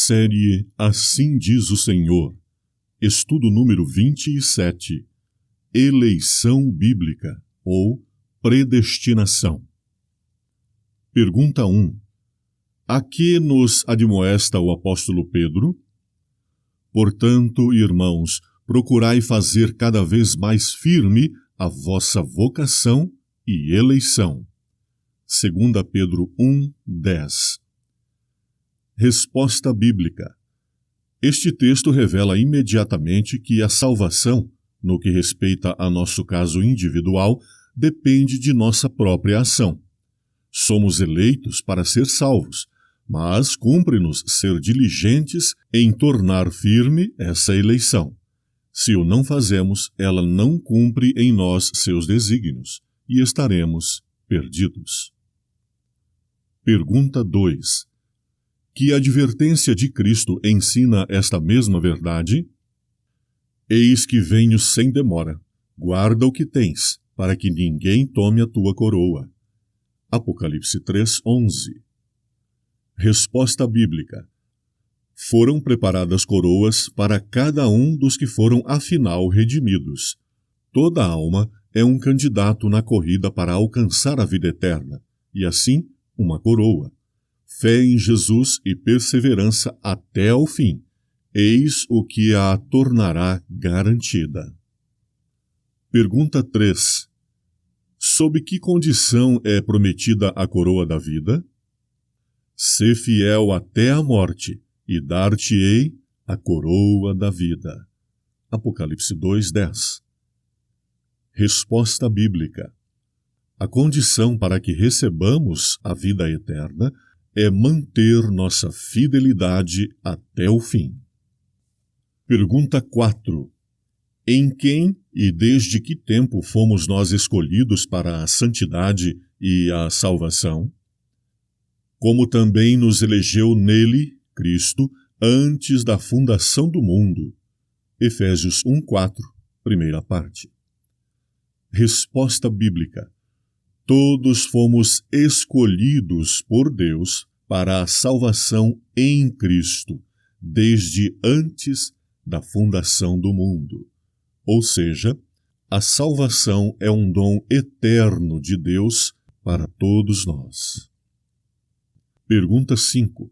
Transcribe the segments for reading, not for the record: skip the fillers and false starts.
Série Assim Diz o Senhor. Estudo número 27. Eleição bíblica ou predestinação. Pergunta 1. A que nos admoesta o apóstolo Pedro? Portanto, irmãos, procurai fazer cada vez mais firme a vossa vocação e eleição. 2 Pedro 1:10. Resposta bíblica. Este texto revela imediatamente que a salvação, no que respeita a nosso caso individual, depende de nossa própria ação. Somos eleitos para ser salvos, mas cumpre-nos ser diligentes em tornar firme essa eleição. Se o não fazemos, ela não cumpre em nós seus desígnios, e estaremos perdidos. Pergunta 2. Que advertência de Cristo ensina esta mesma verdade? Eis que venho sem demora. Guarda o que tens, para que ninguém tome a tua coroa. Apocalipse 3:11. Resposta bíblica. Foram preparadas coroas para cada um dos que foram afinal redimidos. Toda alma é um candidato na corrida para alcançar a vida eterna, e assim, uma coroa. Fé em Jesus e perseverança até ao fim. Eis o que a tornará garantida. Pergunta 3. Sob que condição é prometida a coroa da vida? Sê fiel até a morte, e dar-te-ei a coroa da vida. Apocalipse 2:10. Resposta bíblica. A condição para que recebamos a vida eterna é manter nossa fidelidade até o fim. Pergunta 4. Em quem e desde que tempo fomos nós escolhidos para a santidade e a salvação? Como também nos elegeu nele, Cristo, antes da fundação do mundo. Efésios 1:4, primeira parte. Resposta bíblica. Todos fomos escolhidos por Deus para a salvação em Cristo, desde antes da fundação do mundo. Ou seja, a salvação é um dom eterno de Deus para todos nós. Pergunta 5.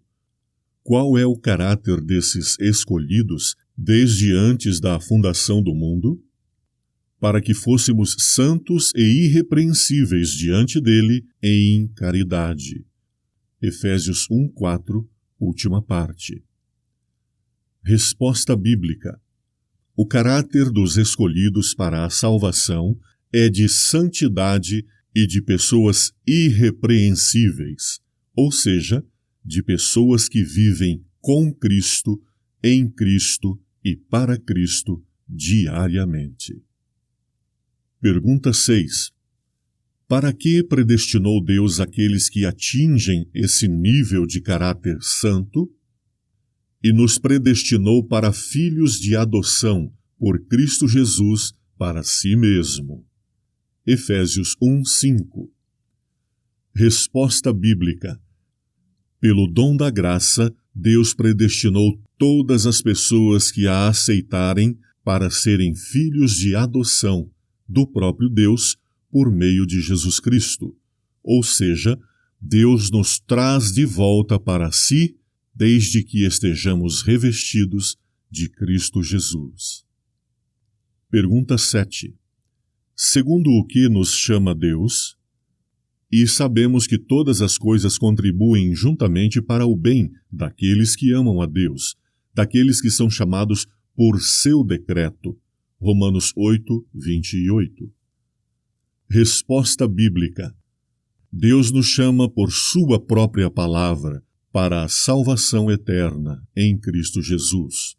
Qual é o caráter desses escolhidos desde antes da fundação do mundo? Para que fôssemos santos e irrepreensíveis diante dele em caridade. Efésios 1:4, última parte. Resposta bíblica. O caráter dos escolhidos para a salvação é de santidade e de pessoas irrepreensíveis, ou seja, de pessoas que vivem com Cristo, em Cristo e para Cristo diariamente. Pergunta 6. Para que predestinou Deus aqueles que atingem esse nível de caráter santo? E nos predestinou para filhos de adoção por Cristo Jesus para si mesmo. Efésios 1:5. Resposta bíblica. Pelo dom da graça, Deus predestinou todas as pessoas que a aceitarem para serem filhos de adoção do próprio Deus por meio de Jesus Cristo. Ou seja, Deus nos traz de volta para si desde que estejamos revestidos de Cristo Jesus. Pergunta 7. Segundo o que nos chama Deus? E sabemos que todas as coisas contribuem juntamente para o bem daqueles que amam a Deus, daqueles que são chamados por seu decreto. Romanos 8:28. Resposta bíblica. Deus nos chama por sua própria palavra para a salvação eterna em Cristo Jesus,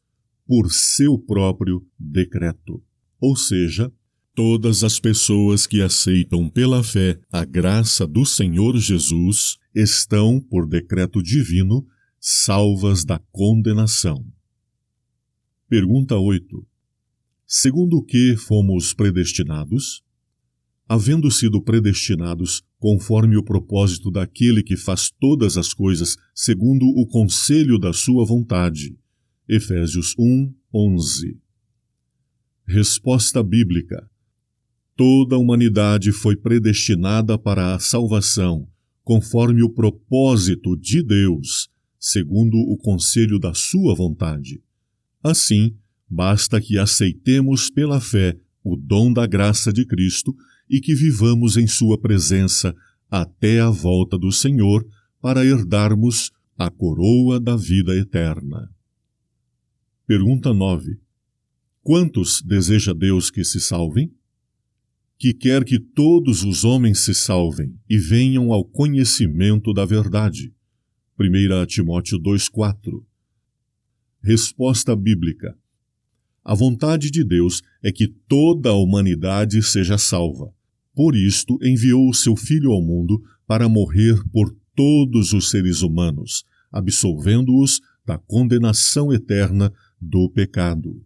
por seu próprio decreto. Ou seja, todas as pessoas que aceitam pela fé a graça do Senhor Jesus estão, por decreto divino, salvas da condenação. Pergunta 8. Segundo o que fomos predestinados? havendo sido predestinados conforme o propósito daquele que faz todas as coisas segundo o conselho da sua vontade. Efésios 1:11. Resposta bíblica. Toda a humanidade foi predestinada para a salvação, conforme o propósito de Deus, segundo o conselho da sua vontade. Assim, basta que aceitemos pela fé o dom da graça de Cristo e que vivamos em sua presença até a volta do Senhor para herdarmos a coroa da vida eterna. Pergunta 9. Quantos deseja Deus que se salvem? Que quer que todos os homens se salvem e venham ao conhecimento da verdade. 1 Timóteo 2:4. Resposta bíblica. A vontade de Deus é que toda a humanidade seja salva. Por isto enviou o seu Filho ao mundo para morrer por todos os seres humanos, absolvendo-os da condenação eterna do pecado.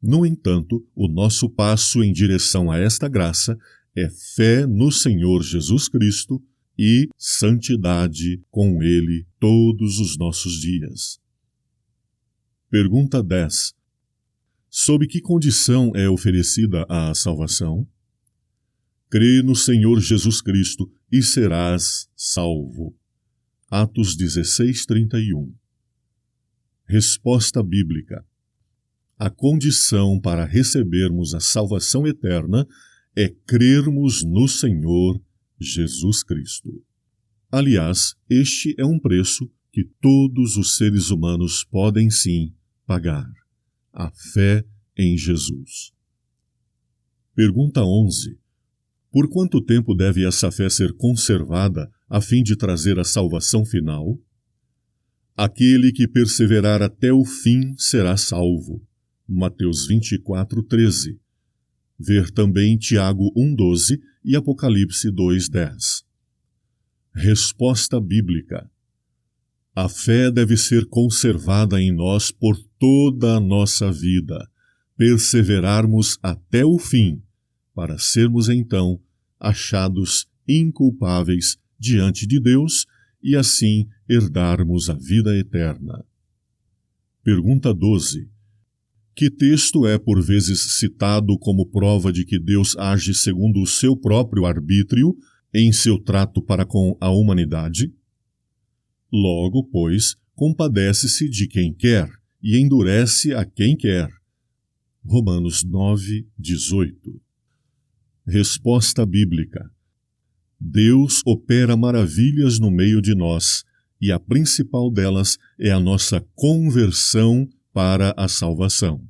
No entanto, o nosso passo em direção a esta graça é fé no Senhor Jesus Cristo e santidade com Ele todos os nossos dias. Pergunta 10. Sob que condição é oferecida a salvação? Crê no Senhor Jesus Cristo e serás salvo. Atos 16:31. Resposta bíblica. A condição para recebermos a salvação eterna é crermos no Senhor Jesus Cristo. Aliás, este é um preço que todos os seres humanos podem sim pagar: a fé em Jesus. Pergunta 11. Por quanto tempo deve essa fé ser conservada a fim de trazer a salvação final? Aquele que perseverar até o fim será salvo. Mateus 24:13. Ver também Tiago 1:12 e Apocalipse 2:10. Resposta bíblica. A fé deve ser conservada em nós por toda a nossa vida, perseverarmos até o fim, para sermos então achados inculpáveis diante de Deus e assim herdarmos a vida eterna. Pergunta 12. Que texto é por vezes citado como prova de que Deus age segundo o seu próprio arbítrio em seu trato para com a humanidade? Logo, pois, compadece-se de quem quer e endurece a quem quer. Romanos 9:18. Resposta bíblica. Deus opera maravilhas no meio de nós, e a principal delas é a nossa conversão para a salvação.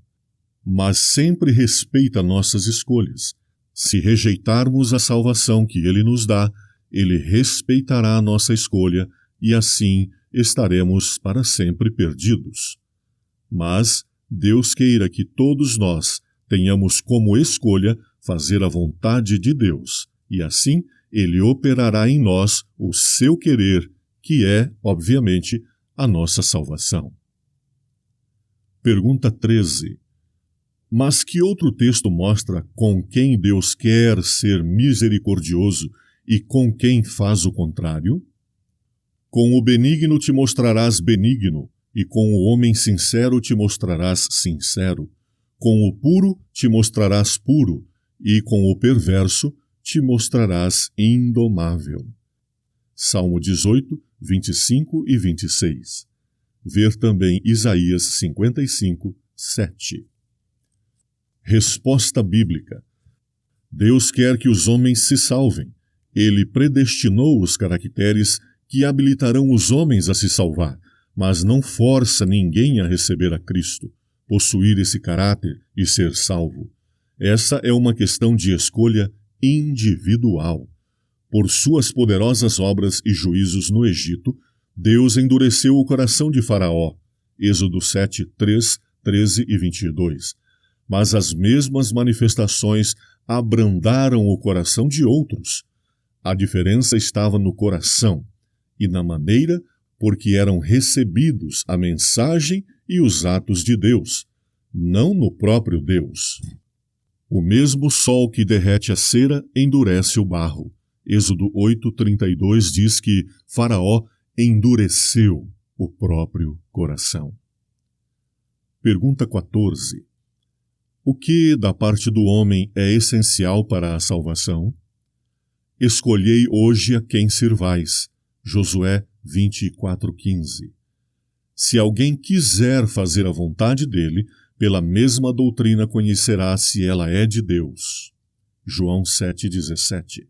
Mas sempre respeita nossas escolhas. Se rejeitarmos a salvação que Ele nos dá, Ele respeitará a nossa escolha e assim estaremos para sempre perdidos. Mas Deus queira que todos nós tenhamos como escolha fazer a vontade de Deus, e assim Ele operará em nós o seu querer, que é, obviamente, a nossa salvação. Pergunta 13. Mas que outro texto mostra com quem Deus quer ser misericordioso e com quem faz o contrário? Com o benigno te mostrarás benigno, e com o homem sincero te mostrarás sincero. Com o puro te mostrarás puro, e com o perverso te mostrarás indomável. Salmo 18, 25 e 26. Ver também Isaías 55, 7. Resposta bíblica. Deus quer que os homens se salvem. Ele predestinou os caracteres que habilitarão os homens a se salvar, mas não força ninguém a receber a Cristo, possuir esse caráter e ser salvo. Essa é uma questão de escolha individual. Por suas poderosas obras e juízos no Egito, Deus endureceu o coração de Faraó. Êxodo 7, 3, 13 e 22. Mas as mesmas manifestações abrandaram o coração de outros. A diferença estava no coração e na maneira por que eram recebidos a mensagem e os atos de Deus, não no próprio Deus. O mesmo sol que derrete a cera endurece o barro. Êxodo 8:32 diz que Faraó endureceu o próprio coração. Pergunta 14. O que da parte do homem é essencial para a salvação? Escolhei hoje a quem sirvais. Josué 24:15. Se alguém quiser fazer a vontade dele, pela mesma doutrina conhecerá se ela é de Deus. João 7:17.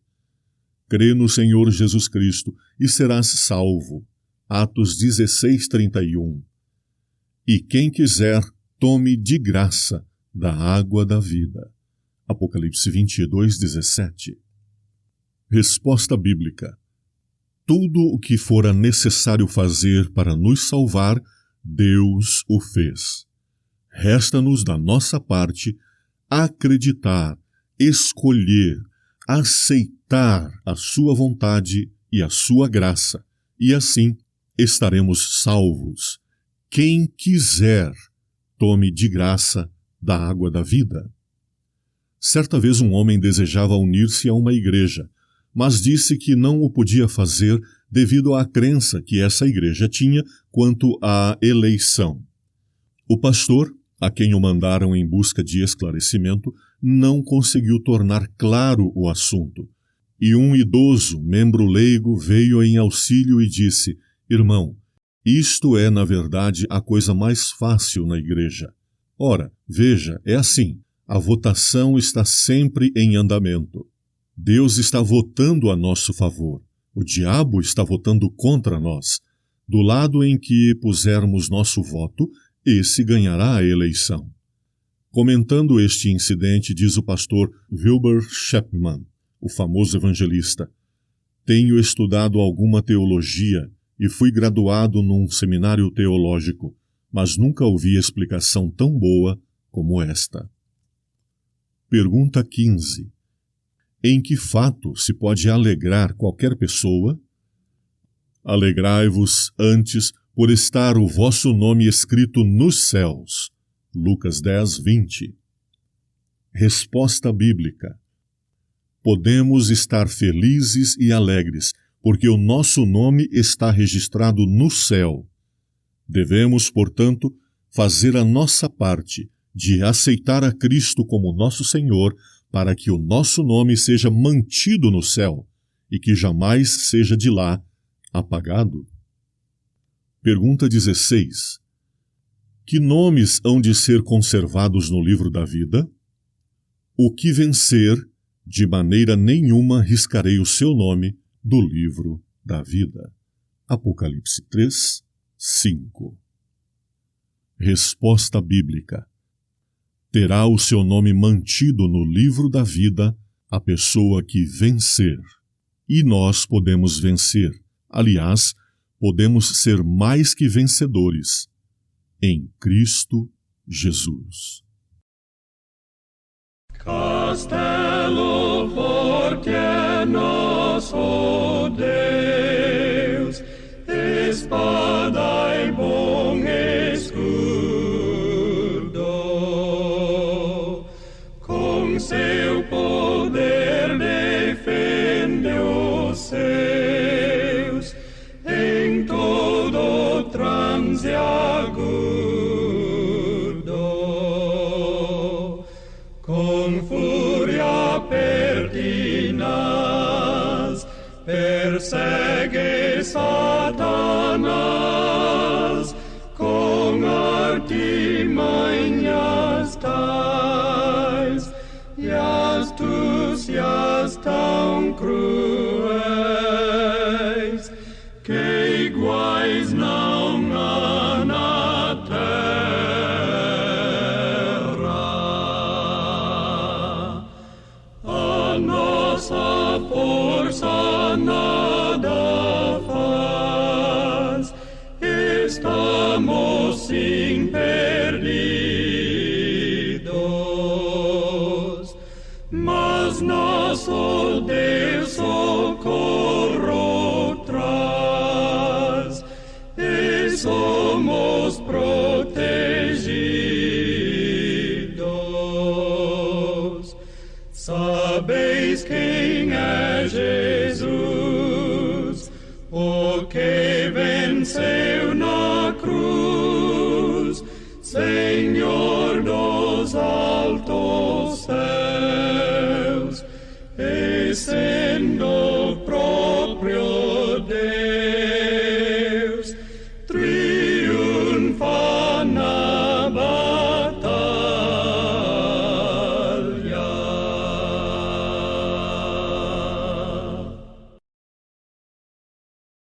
Crê no Senhor Jesus Cristo e serás salvo. Atos 16:31. E quem quiser, tome de graça da água da vida. Apocalipse 22:17. Resposta bíblica. Tudo o que fora necessário fazer para nos salvar, Deus o fez. Resta-nos, da nossa parte, acreditar, escolher, aceitar a sua vontade e a sua graça, e assim estaremos salvos. Quem quiser, tome de graça da água da vida. Certa vez um homem desejava unir-se a uma igreja, mas disse que não o podia fazer devido à crença que essa igreja tinha quanto à eleição. O pastor, a quem o mandaram em busca de esclarecimento, não conseguiu tornar claro o assunto, e um idoso, membro leigo, veio em auxílio e disse: Irmão, isto é, na verdade, a coisa mais fácil na igreja. Ora, veja, é assim, a votação está sempre em andamento. Deus está votando a nosso favor. O diabo está votando contra nós. Do lado em que pusermos nosso voto, esse ganhará a eleição. Comentando este incidente, diz o pastor Wilbur Chapman, o famoso evangelista: Tenho estudado alguma teologia e fui graduado num seminário teológico, mas nunca ouvi explicação tão boa como esta. Pergunta 15. Em que fato se pode alegrar qualquer pessoa? Alegrai-vos antes por estar o vosso nome escrito nos céus. Lucas 10:20. Resposta bíblica. Podemos estar felizes e alegres, porque o nosso nome está registrado no céu. Devemos, portanto, fazer a nossa parte de aceitar a Cristo como nosso Senhor, para que o nosso nome seja mantido no céu e que jamais seja de lá apagado. Pergunta 16. Que nomes hão de ser conservados no livro da vida? O que vencer, de maneira nenhuma riscarei o seu nome do livro da vida. Apocalipse 3:5. Resposta bíblica. Terá o seu nome mantido no livro da vida a pessoa que vencer. E nós podemos vencer. Aliás, podemos ser mais que vencedores em Cristo Jesus. Castelo forte é nosso Deus, espada e bom escudo, com seu poder defende os seus em todo transe agudo, com fúria pertinaz persegue Satanás, com artimanhas tais e astúcias tão cruéis que iguais não há na terra. A nossa força nada faz, estamos sim perdidos, mas nosso Deus socorro traz e somos protegidos. o que venceu na cruz, Senhor dos altos céus, e sendo